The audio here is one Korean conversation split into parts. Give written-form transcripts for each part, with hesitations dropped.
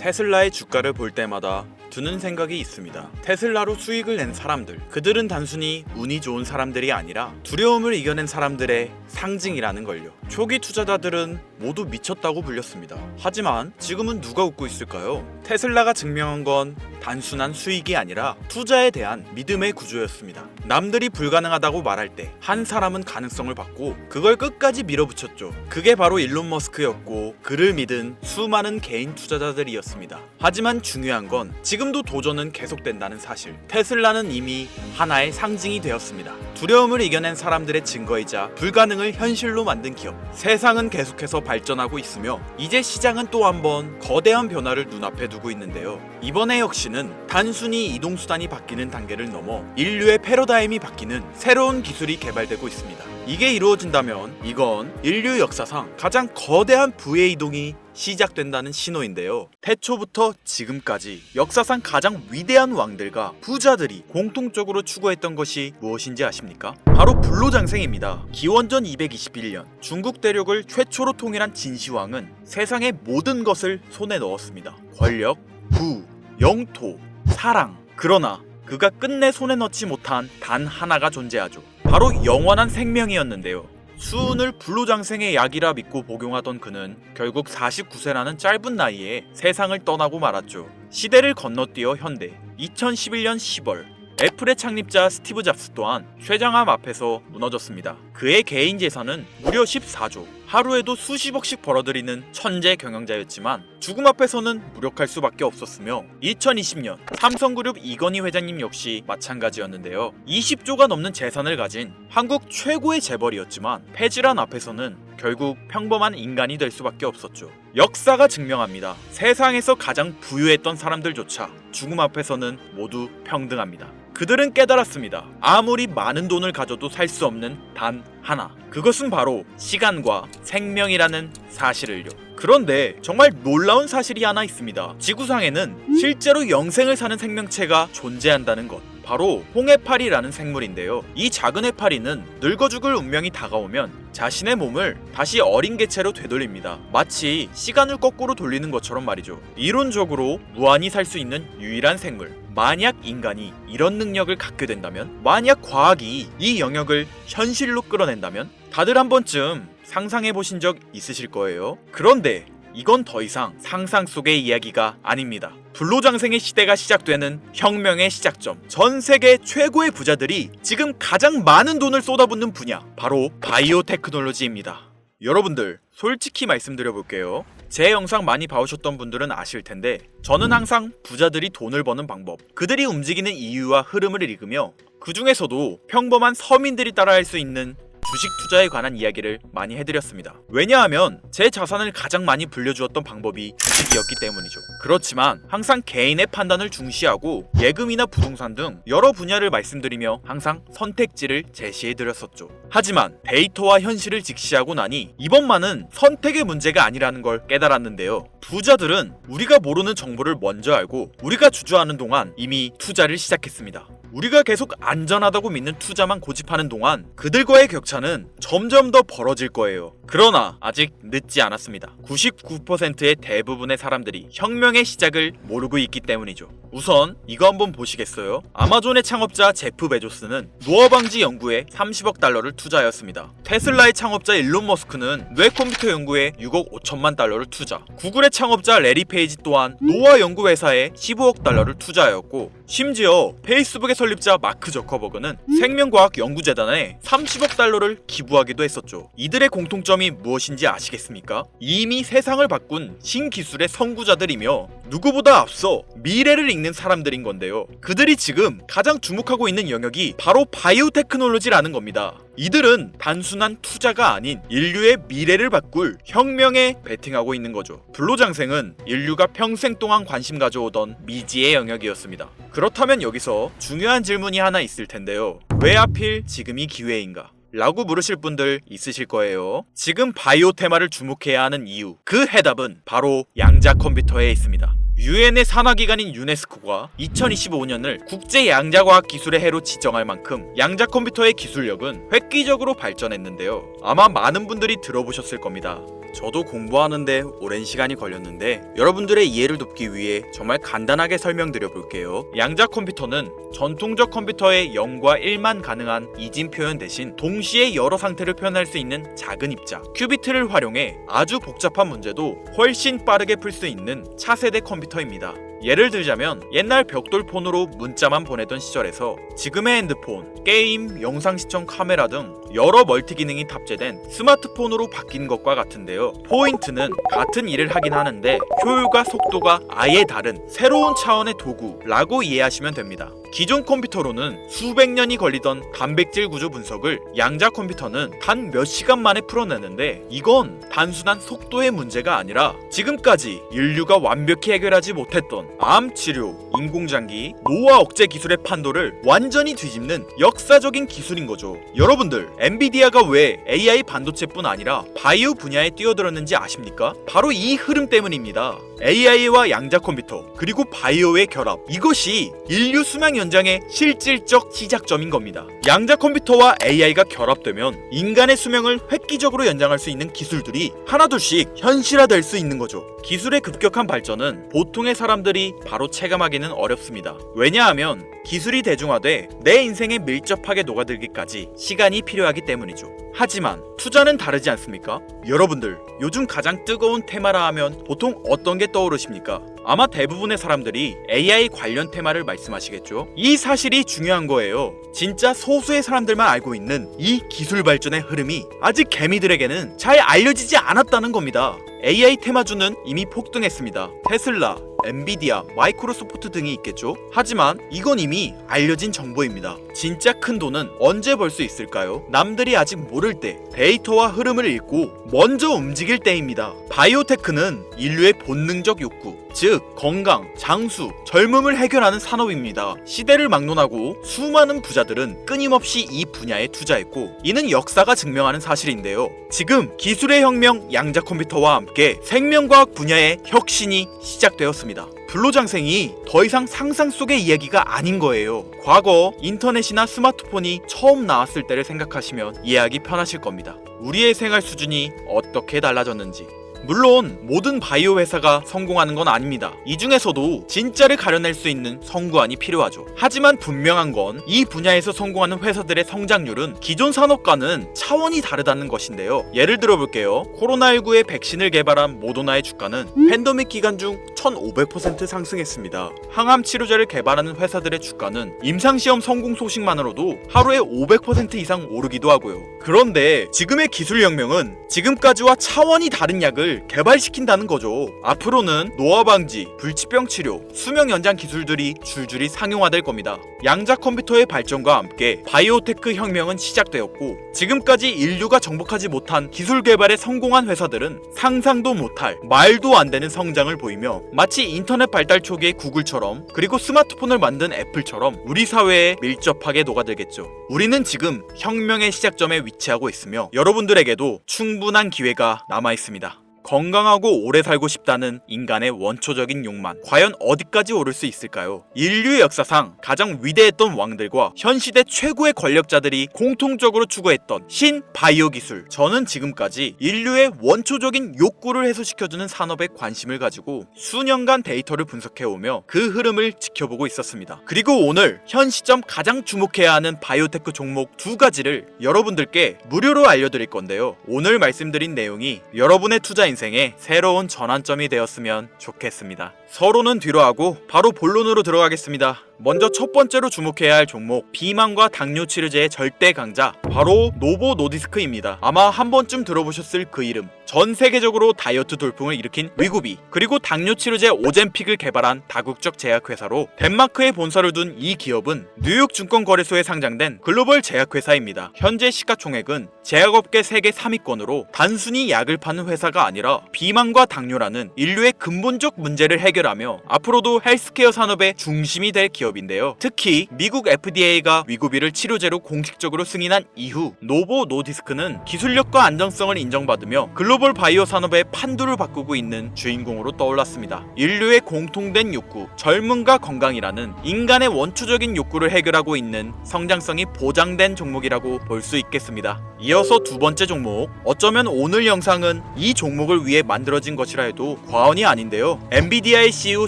테슬라의 주가를 볼 때마다 드는 생각이 있습니다. 테슬라로 수익을 낸 사람들, 그들은 단순히 운이 좋은 사람들이 아니라 두려움을 이겨낸 사람들의 상징이라는 걸요. 초기 투자자들은 모두 미쳤다고 불렸습니다. 하지만 지금은 누가 웃고 있을까요? 테슬라가 증명한 건 단순한 수익이 아니라 투자에 대한 믿음의 구조였습니다. 남들이 불가능하다고 말할 때 한 사람은 가능성을 받고 그걸 끝까지 밀어붙였죠. 그게 바로 일론 머스크였고, 그를 믿은 수많은 개인 투자자들이었습니다. 하지만 중요한 건 지금도 도전은 계속된다는 사실. 테슬라는 이미 하나의 상징이 되었습니다. 두려움을 이겨낸 사람들의 증거이자 불가능을 현실로 만든 기업. 세상은 계속해서 발전하고 있으며 이제 시장은 또 한 번 거대한 변화를 눈앞에 두고 있는데요. 이번에 역시는 단순히 이동수단이 바뀌는 단계를 넘어 인류의 패러다임이 바뀌는 새로운 기술이 개발되고 있습니다. 이게 이루어진다면 이건 인류 역사상 가장 거대한 부의 이동이 시작된다는 신호인데요. 태초부터 지금까지 역사상 가장 위대한 왕들과 부자들이 공통적으로 추구했던 것이 무엇인지 아십니까? 바로 불로장생입니다. 기원전 221년 중국 대륙을 최초로 통일한 진시황은 세상의 모든 것을 손에 넣었습니다. 권력, 부, 영토, 사랑. 그러나 그가 끝내 손에 넣지 못한 단 하나가 존재하죠. 바로 영원한 생명이었는데요. 수은을 불로장생의 약이라 믿고 복용하던 그는 결국 49세라는 짧은 나이에 세상을 떠나고 말았죠. 시대를 건너뛰어 현대 2011년 10월 애플의 창립자 스티브 잡스 또한 쇠장암 앞에서 무너졌습니다. 그의 개인 재산은 무려 14조, 하루에도 수십억씩 벌어들이는 천재 경영자였지만 죽음 앞에서는 무력할 수밖에 없었으며 2020년 삼성그룹 이건희 회장님 역시 마찬가지였는데요. 20조가 넘는 재산을 가진 한국 최고의 재벌이었지만 폐질환 앞에서는 결국 평범한 인간이 될 수밖에 없었죠. 역사가 증명합니다. 세상에서 가장 부유했던 사람들조차 죽음 앞에서는 모두 평등합니다. 그들은 깨달았습니다. 아무리 많은 돈을 가져도 살 수 없는 단 하나. 그것은 바로 시간과 생명이라는 사실을요. 그런데 정말 놀라운 사실이 하나 있습니다. 지구상에는 실제로 영생을 사는 생명체가 존재한다는 것. 바로 홍해파리라는 생물인데요. 이 작은 해파리는 늙어 죽을 운명이 다가오면 자신의 몸을 다시 어린 개체로 되돌립니다. 마치 시간을 거꾸로 돌리는 것처럼 말이죠. 이론적으로 무한히 살 수 있는 유일한 생물. 만약 인간이 이런 능력을 갖게 된다면, 만약 과학이 이 영역을 현실로 끌어낸다면 다들 한 번쯤 상상해 보신 적 있으실 거예요. 그런데 이건 더 이상 상상 속의 이야기가 아닙니다. 불로장생의 시대가 시작되는 혁명의 시작점. 전 세계 최고의 부자들이 지금 가장 많은 돈을 쏟아붓는 분야, 바로 바이오 테크놀로지입니다. 여러분들, 솔직히 말씀드려볼게요. 제 영상 많이 봐오셨던 분들은 아실 텐데 저는 항상 부자들이 돈을 버는 방법, 그들이 움직이는 이유와 흐름을 읽으며 그 중에서도 평범한 서민들이 따라할 수 있는 주식 투자에 관한 이야기를 많이 해드렸습니다. 왜냐하면 제 자산을 가장 많이 불려주었던 방법이 주식이었기 때문이죠. 그렇지만 항상 개인의 판단을 중시하고 예금이나 부동산 등 여러 분야를 말씀드리며 항상 선택지를 제시해드렸었죠. 하지만 데이터와 현실을 직시하고 나니 이번만은 선택의 문제가 아니라는 걸 깨달았는데요. 부자들은 우리가 모르는 정보를 먼저 알고 우리가 주저하는 동안 이미 투자를 시작했습니다. 우리가 계속 안전하다고 믿는 투자만 고집하는 동안 그들과의 격차는 점점 더 벌어질 거예요. 그러나 아직 늦지 않았습니다. 99%의 대부분의 사람들이 혁명의 시작을 모르고 있기 때문이죠. 우선 이거 한번 보시겠어요? 아마존의 창업자 제프 베조스는 노화 방지 연구에 30억 달러를 투자하였습니다. 테슬라의 창업자 일론 머스크는 뇌 컴퓨터 연구에 6억 5천만 달러를 투자. 구글의 창업자 레리 페이지 또한 노화 연구 회사에 15억 달러를 투자하였고, 심지어 페이스북의 설립자 마크 저커버그는 생명과학 연구재단에 30억 달러를 기부하기도 했었죠. 이들의 공통점이 무엇인지 아시겠습니까? 이미 세상을 바꾼 신기술의 선구자들이며 누구보다 앞서 미래를 읽는 사람들인 건데요. 그들이 지금 가장 주목하고 있는 영역이 바로 바이오 테크놀로지라는 겁니다. 이들은 단순한 투자가 아닌 인류의 미래를 바꿀 혁명에 베팅하고 있는 거죠. 불로장생은 인류가 평생 동안 관심 가져오던 미지의 영역이었습니다. 그렇다면 여기서 중요한 질문이 하나 있을 텐데요. 왜 하필 지금이 기회인가? 라고 물으실 분들 있으실 거예요. 지금 바이오 테마를 주목해야 하는 이유, 그 해답은 바로 양자 컴퓨터에 있습니다. 유엔의 산하기관인 유네스코가 2025년을 국제 양자과학 기술의 해로 지정할 만큼 양자 컴퓨터의 기술력은 획기적으로 발전했는데요. 아마 많은 분들이 들어보셨을 겁니다. 저도 공부하는데 오랜 시간이 걸렸는데 여러분들의 이해를 돕기 위해 정말 간단하게 설명드려 볼게요. 양자 컴퓨터는 전통적 컴퓨터의 0과 1만 가능한 이진 표현 대신 동시에 여러 상태를 표현할 수 있는 작은 입자 큐비트를 활용해 아주 복잡한 문제도 훨씬 빠르게 풀 수 있는 차세대 컴퓨터입니다. 예를 들자면 옛날 벽돌폰으로 문자만 보내던 시절에서 지금의 핸드폰, 게임, 영상 시청 카메라 등 여러 멀티 기능이 탑재된 스마트폰으로 바뀐 것과 같은데요. 포인트는 같은 일을 하긴 하는데 효율과 속도가 아예 다른 새로운 차원의 도구라고 이해하시면 됩니다. 기존 컴퓨터로는 수백 년이 걸리던 단백질 구조 분석을 양자 컴퓨터는 단 몇 시간 만에 풀어내는데 이건 단순한 속도의 문제가 아니라 지금까지 인류가 완벽히 해결하지 못했던 암 치료, 인공장기, 노화 억제 기술의 판도를 완전히 뒤집는 역사적인 기술인 거죠. 여러분들, 엔비디아가 왜 AI 반도체뿐 아니라 바이오 분야에 뛰어들었는지 아십니까? 바로 이 흐름 때문입니다. AI와 양자 컴퓨터 그리고 바이오의 결합, 이것이 인류 수명 연장의 실질적 시작점인 겁니다. 양자 컴퓨터와 AI가 결합되면 인간의 수명을 획기적으로 연장할 수 있는 기술들이 하나둘씩 현실화될 수 있는 거죠. 기술의 급격한 발전은 보통의 사람들이 바로 체감하기는 어렵습니다. 왜냐하면 기술이 대중화돼 내 인생에 밀접하게 녹아들기까지 시간이 필요하기 때문이죠. 하지만 투자는 다르지 않습니까? 여러분들, 요즘 가장 뜨거운 테마라 하면 보통 어떤 게 떠오르십니까? 아마 대부분의 사람들이 AI 관련 테마를 말씀하시겠죠? 이 사실이 중요한 거예요. 진짜 소수의 사람들만 알고 있는 이 기술 발전의 흐름이 아직 개미들에게는 잘 알려지지 않았다는 겁니다. AI 테마주는 이미 폭등했습니다. 테슬라, 엔비디아, 마이크로소프트 등이 있겠죠? 하지만 이건 이미 알려진 정보입니다. 진짜 큰 돈은 언제 벌 수 있을까요? 남들이 아직 모를 때 데이터와 흐름을 읽고 먼저 움직일 때입니다. 바이오테크는 인류의 본능적 욕구, 즉 건강, 장수, 젊음을 해결하는 산업입니다. 시대를 막론하고 수많은 부자들은 끊임없이 이 분야에 투자했고 이는 역사가 증명하는 사실인데요. 지금 기술의 혁명 양자 컴퓨터와 함께 생명과학 분야의 혁신이 시작되었습니다. 불로장생이 더 이상 상상 속의 이야기가 아닌 거예요. 과거 인터넷이나 스마트폰이 처음 나왔을 때를 생각하시면 이해하기 편하실 겁니다. 우리의 생활 수준이 어떻게 달라졌는지. 물론 모든 바이오 회사가 성공하는 건 아닙니다. 이 중에서도 진짜를 가려낼 수 있는 성구안이 필요하죠. 하지만 분명한 건 이 분야에서 성공하는 회사들의 성장률은 기존 산업과는 차원이 다르다는 것인데요. 예를 들어 볼게요. 코로나19의 백신을 개발한 모더나의 주가는 팬데믹 기간 중 1500% 상승했습니다. 항암 치료제를 개발하는 회사들의 주가는 임상시험 성공 소식만으로도 하루에 500% 이상 오르기도 하고요. 그런데 지금의 기술 혁명은 지금까지와 차원이 다른 약을 개발시킨다는 거죠. 앞으로는 노화 방지, 불치병 치료, 수명 연장 기술들이 줄줄이 상용화될 겁니다. 양자 컴퓨터의 발전과 함께 바이오테크 혁명은 시작되었고 지금까지 인류가 정복하지 못한 기술 개발에 성공한 회사들은 상상도 못할 말도 안 되는 성장을 보이며 마치 인터넷 발달 초기의 구글처럼 그리고 스마트폰을 만든 애플처럼 우리 사회에 밀접하게 녹아들겠죠. 우리는 지금 혁명의 시작점에 위치하고 있으며 여러분들에게도 충분한 기회가 남아 있습니다. 건강하고 오래 살고 싶다는 인간의 원초적인 욕망, 과연 어디까지 오를 수 있을까요? 인류의 역사상 가장 위대했던 왕들과 현 시대 최고의 권력자들이 공통적으로 추구했던 신바이오 기술. 저는 지금까지 인류의 원초적인 욕구를 해소시켜주는 산업에 관심을 가지고 수년간 데이터를 분석해오며 그 흐름을 지켜보고 있었습니다. 그리고 오늘 현 시점 가장 주목해야 하는 바이오테크 종목 두 가지를 여러분들께 무료로 알려드릴 건데요. 오늘 말씀드린 내용이 여러분의 투자 인생의 새로운 전환점이 되었으면 좋겠습니다. 서로는 뒤로 하고 바로 본론으로 들어가겠습니다. 먼저 첫 번째로 주목해야 할 종목, 비만과 당뇨 치료제의 절대 강자, 바로 노보 노디스크입니다. 아마 한 번쯤 들어보셨을 그 이름. 전 세계적으로 다이어트 돌풍을 일으킨 위구비, 그리고 당뇨 치료제 오젬픽을 개발한 다국적 제약회사로 덴마크에 본사를 둔 이 기업은 뉴욕 증권거래소에 상장된 글로벌 제약회사입니다. 현재 시가총액은 제약업계 세계 3위권으로 단순히 약을 파는 회사가 아니라 비만과 당뇨라는 인류의 근본적 문제를 해결하는 기대를 하며 앞으로도 헬스케어 산업의 중심이 될 기업인데요. 특히 미국 FDA가 위고비를 치료제로 공식적으로 승인한 이후 노보 노디스크는 기술력과 안정성을 인정받으며 글로벌 바이오 산업의 판도를 바꾸고 있는 주인공으로 떠올랐습니다. 인류의 공통된 욕구, 젊음과 건강이라는 인간의 원초적인 욕구를 해결하고 있는 성장성이 보장된 종목이라고 볼 수 있겠습니다. 이어서 두 번째 종목, 어쩌면 오늘 영상은 이 종목을 위해 만들어진 것이라 해도 과언이 아닌데요. 엔비디아의 CEO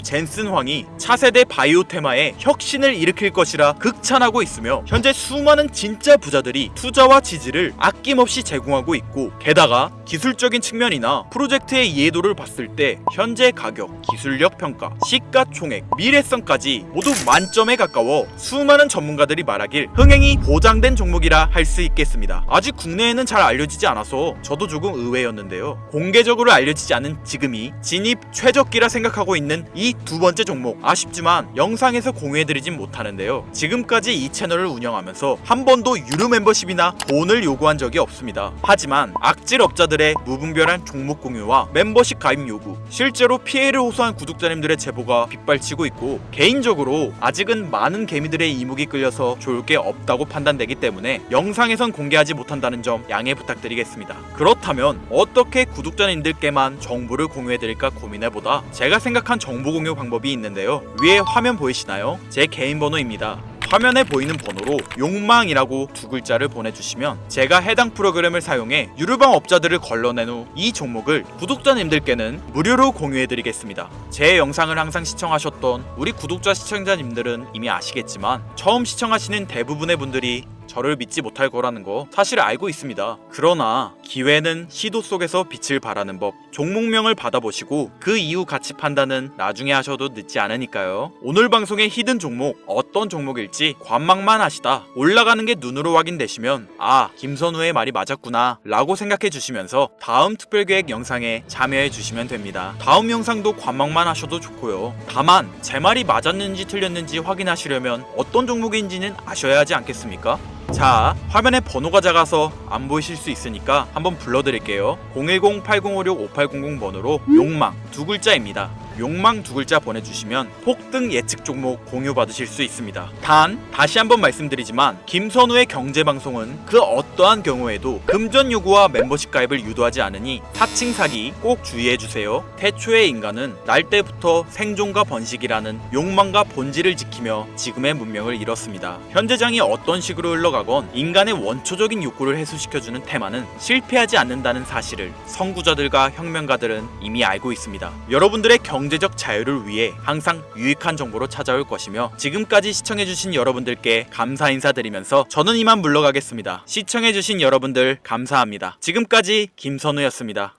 젠슨 황이 차세대 바이오 테마에 혁신을 일으킬 것이라 극찬하고 있으며 현재 수많은 진짜 부자들이 투자와 지지를 아낌없이 제공하고 있고, 게다가 기술적인 측면이나 프로젝트의 이해도를 봤을 때 현재 가격, 기술력 평가, 시가총액, 미래성까지 모두 만점에 가까워 수많은 전문가들이 말하길 흥행이 보장된 종목이라 할 수 있겠습니다. 아직 국내에는 잘 알려지지 않아서 저도 조금 의외였는데요. 공개적으로 알려지지 않은 지금이 진입 최적기라 생각하고 있는 이 두 번째 종목, 아쉽지만 영상에서 공유해드리진 못하는데요. 지금까지 이 채널을 운영하면서 한 번도 유료 멤버십이나 돈을 요구한 적이 없습니다. 하지만 악질 업자들의 무분별한 종목 공유와 멤버십 가입 요구, 실제로 피해를 호소한 구독자님들의 제보가 빗발치고 있고, 개인적으로 아직은 많은 개미들의 이목이 끌려서 좋을 게 없다고 판단되기 때문에 영상에선 공개하지 못한다는 점 양해 부탁드리겠습니다. 그렇다면 어떻게 구독자님들께만 정보를 공유해드릴까 고민해보다 제가 생각한 정보 공유 방법이 있는데요. 위에 화면 보이시나요? 제 개인 번호입니다. 화면에 보이는 번호로 욕망이라고 두 글자를 보내주시면 제가 해당 프로그램을 사용해 유료방 업자들을 걸러낸 후 이 종목을 구독자님들께는 무료로 공유해드리겠습니다. 제 영상을 항상 시청하셨던 우리 구독자 시청자님들은 이미 아시겠지만 처음 시청하시는 대부분의 분들이 저를 믿지 못할 거라는 거 사실 알고 있습니다. 그러나 기회는 시도 속에서 빛을 발하는 법, 종목명을 받아보시고 그 이후 가치 판단은 나중에 하셔도 늦지 않으니까요. 오늘 방송의 히든 종목, 어떤 종목일지 관망만 하시다 올라가는 게 눈으로 확인되시면 아, 김선우의 말이 맞았구나 라고 생각해 주시면서 다음 특별계획 영상에 참여해 주시면 됩니다. 다음 영상도 관망만 하셔도 좋고요. 다만 제 말이 맞았는지 틀렸는지 확인하시려면 어떤 종목인지는 아셔야 하지 않겠습니까? 자, 화면에 번호가 작아서 안 보이실 수 있으니까 한번 불러드릴게요. 010-8056-5800 번호로 욕망 두 글자입니다. 욕망 두 글자 보내주시면 폭등 예측 종목 공유 받으실 수 있습니다. 단 다시 한번 말씀드리지만 김선우의 경제방송은 그 어떠한 경우에도 금전 요구와 멤버십 가입을 유도하지 않으니 사칭 사기 꼭 주의해주세요. 태초의 인간은 날 때부터 생존과 번식이라는 욕망과 본질을 지키며 지금의 문명을 이뤘습니다. 현재장이 어떤 식으로 흘러가건 인간의 원초적인 욕구를 해소시켜주는 테마는 실패하지 않는다는 사실을 선구자들과 혁명가들은 이미 알고 있습니다. 여러분들의 경제적 자유를 위해 항상 유익한 정보로 찾아올 것이며, 지금까지 시청해주신 여러분들께 감사 인사드리면서 저는 이만 물러가겠습니다. 시청해주신 여러분들 감사합니다. 지금까지 김선우였습니다.